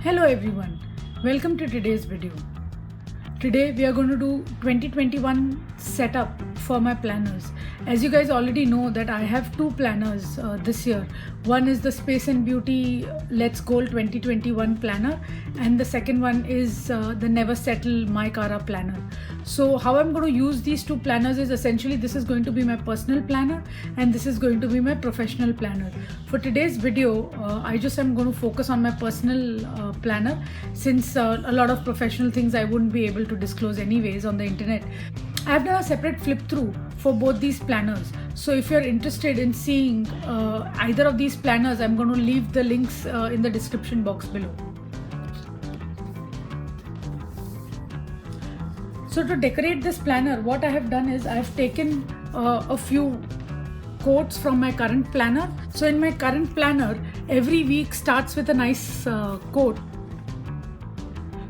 Hello everyone, welcome to today's video. Today we are going to do 2021 setup for my planners. As you guys already know that I have two planners this year. One is the Space and Beauty Let's Goal 2021 planner and the second one is the Never Settle My Cara planner. So how I'm going to use these two planners is essentially this is going to be my personal planner and this is going to be my professional planner. For today's video, I just am going to focus on my personal planner since a lot of professional things I wouldn't be able to disclose anyways on the internet. I have done a separate flip through for both these planners. So if you're interested in seeing either of these planners, I'm going to leave the links in the description box below. So to decorate this planner, what I have done is I have taken a few quotes from my current planner. So in my current planner, every week starts with a nice quote.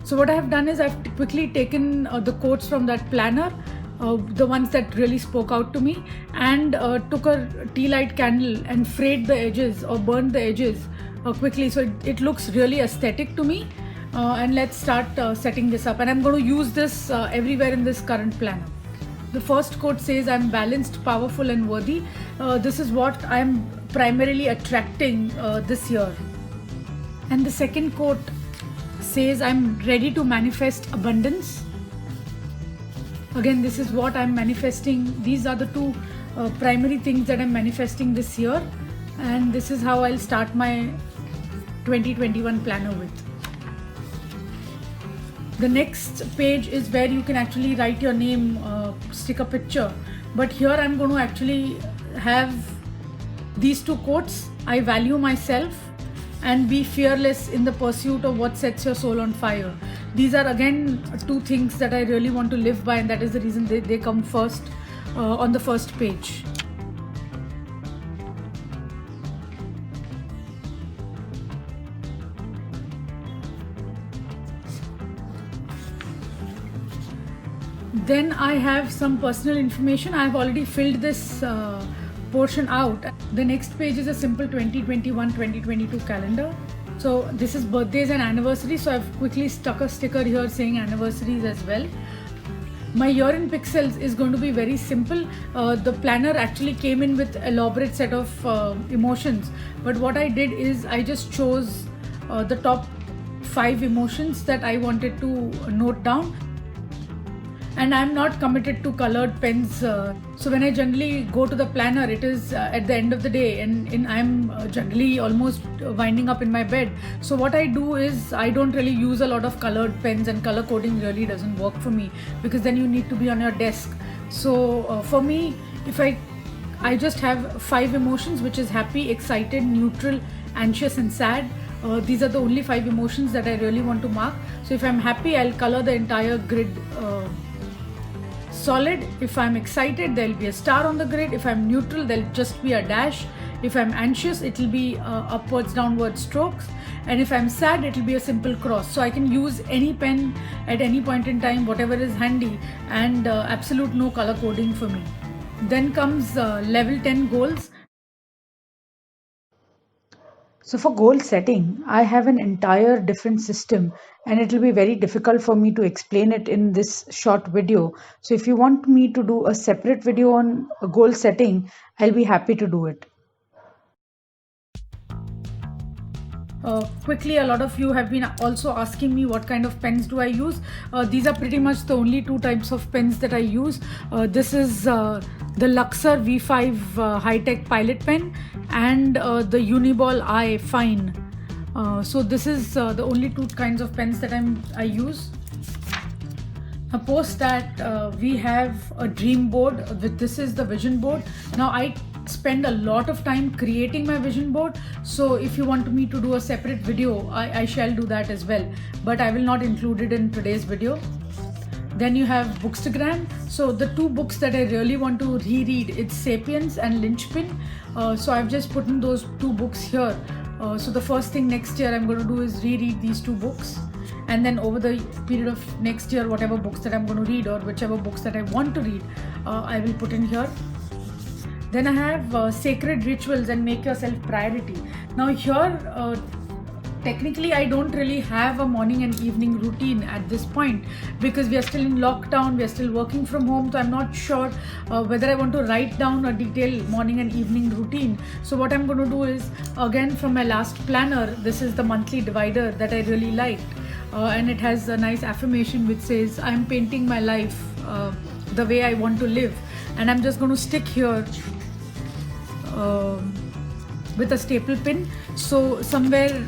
So what I have done is I've quickly taken the quotes from that planner, the ones that really spoke out to me, and took a tea light candle and frayed the edges or burned the edges quickly so it looks really aesthetic to me. And let's start setting this up, and I'm going to use this everywhere in this current planner. The first quote says, "I'm balanced, powerful and worthy." This is what I'm primarily attracting this year. And the second quote says, "I'm ready to manifest abundance." Again, this is what I'm manifesting. These are the two primary things that I'm manifesting this year, and this is how I'll start my 2021 planner with. The next page is where you can actually write your name, stick a picture, but here I'm going to actually have these two quotes: "I value myself" and "be fearless in the pursuit of what sets your soul on fire." These are again two things that I really want to live by, and that is the reason they come first on the first page. Then I have some personal information. I have already filled this portion out. The next page is a simple 2021-2022 calendar. So this is birthdays and anniversaries, so I've quickly stuck a sticker here saying anniversaries as well. My year in pixels is going to be very simple. The planner actually came in with elaborate set of emotions, but what I did is I just chose the top 5 emotions that I wanted to note down. And I'm not committed to colored pens. So when I generally go to the planner, it is at the end of the day, and I'm generally almost winding up in my bed. So what I do is I don't really use a lot of colored pens, and color coding really doesn't work for me because then you need to be on your desk. So for me, if I just have 5 emotions, which is happy, excited, neutral, anxious and sad. These are the only 5 emotions that I really want to mark. So if I'm happy, I'll color the entire grid solid. If I'm excited, there'll be a star on the grid. If I'm neutral, there'll just be a dash. If I'm anxious, it'll be upwards, downwards strokes. And if I'm sad, it'll be a simple cross. So I can use any pen at any point in time, whatever is handy, and absolute no color coding for me. Then comes level 10 goals. So for goal setting, I have an entire different system, and it will be very difficult for me to explain it in this short video. So if you want me to do a separate video on goal setting, I'll be happy to do it. Quickly, a lot of you have been also asking me what kind of pens do I use. These are pretty much the only 2 types of pens that I use. This is the Luxor V5 high-tech pilot pen and the Uniball I Fine. So this is the only 2 kinds of pens that I use. Post that we have a dream board. This is the vision board. Now I spend a lot of time creating my vision board, so if you want me to do a separate video, I shall do that as well, but I will not include it in today's video. Then you have Bookstagram. So the 2 books that I really want to reread, it's Sapiens and Linchpin. So I've just put in those 2 books here. So the first thing next year I'm going to do is reread these 2 books, and then over the period of next year, whatever books that I'm going to read or whichever books that I want to read, I will put in here. Then I have sacred rituals and make yourself priority. Now here technically I don't really have a morning and evening routine at this point because we are still in lockdown, we are still working from home, so I'm not sure whether I want to write down a detailed morning and evening routine. So what I'm going to do is, again from my last planner, this is the monthly divider that I really liked, and it has a nice affirmation which says, I'm painting my life the way I want to live, and I'm just going to stick here with a staple pin. So somewhere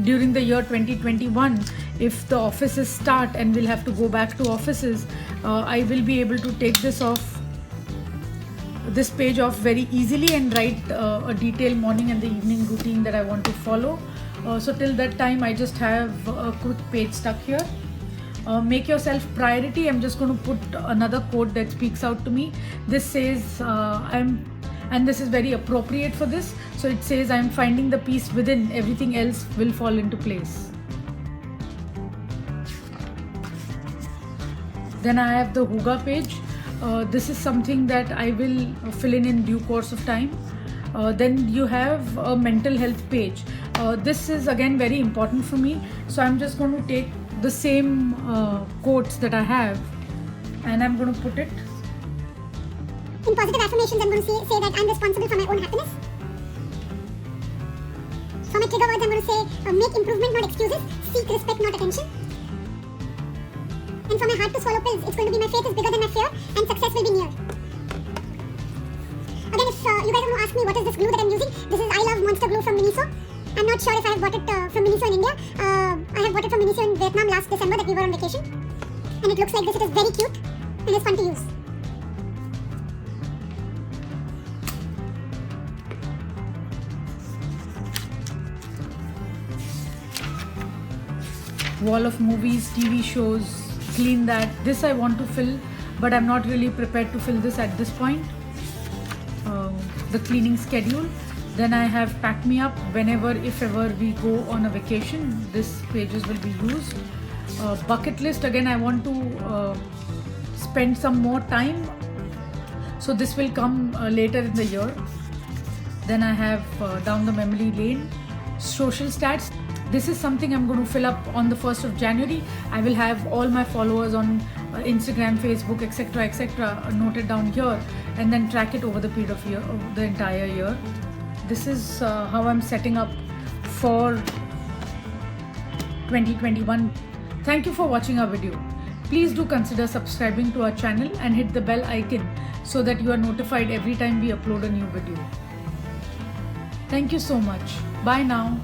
during the year 2021, if the offices start and we'll have to go back to offices, I will be able to take this page off very easily and write a detailed morning and the evening routine that I want to follow. So till that time I just have a quick page stuck here. Make yourself priority. I'm just going to put another quote that speaks out to me. This says and this is very appropriate for this. So it says, I'm finding the peace within, everything else will fall into place. Then I have the Hooga page. This is something that I will fill in due course of time. Then you have a mental health page. This is again very important for me. So I'm just going to take the same quotes that I have and I'm going to put it. In positive affirmations, I'm going to say that I'm responsible for my own happiness. For my trigger words, I'm going to say, make improvement, not excuses. Seek respect, not attention. And for my hard to swallow pills, it's going to be, my faith is bigger than my fear and success will be near. Again, if you guys are going to ask me what is this glue that I'm using, this is I Love Monster Glue from Miniso. I'm not sure if I have bought it from Miniso in India. I have bought it from Miniso in Vietnam last December that we were on vacation. And it looks like this. It is very cute and it's fun to use. Wall of movies, TV shows, clean that. This I want to fill, but I'm not really prepared to fill this at this point. The cleaning schedule. Then I have pack me up. Whenever, if ever we go on a vacation, these pages will be used. Bucket list. Again, I want to spend some more time, so this will come later in the year. Then I have down the memory lane. Social stats. This is something I'm going to fill up on the 1st of January. I will have all my followers on Instagram, Facebook, etc. noted down here, and then track it over the period of the entire year. This is how I'm setting up for 2021. Thank you for watching our video. Please do consider subscribing to our channel and hit the bell icon so that you are notified every time we upload a new video. Thank you so much. Bye now.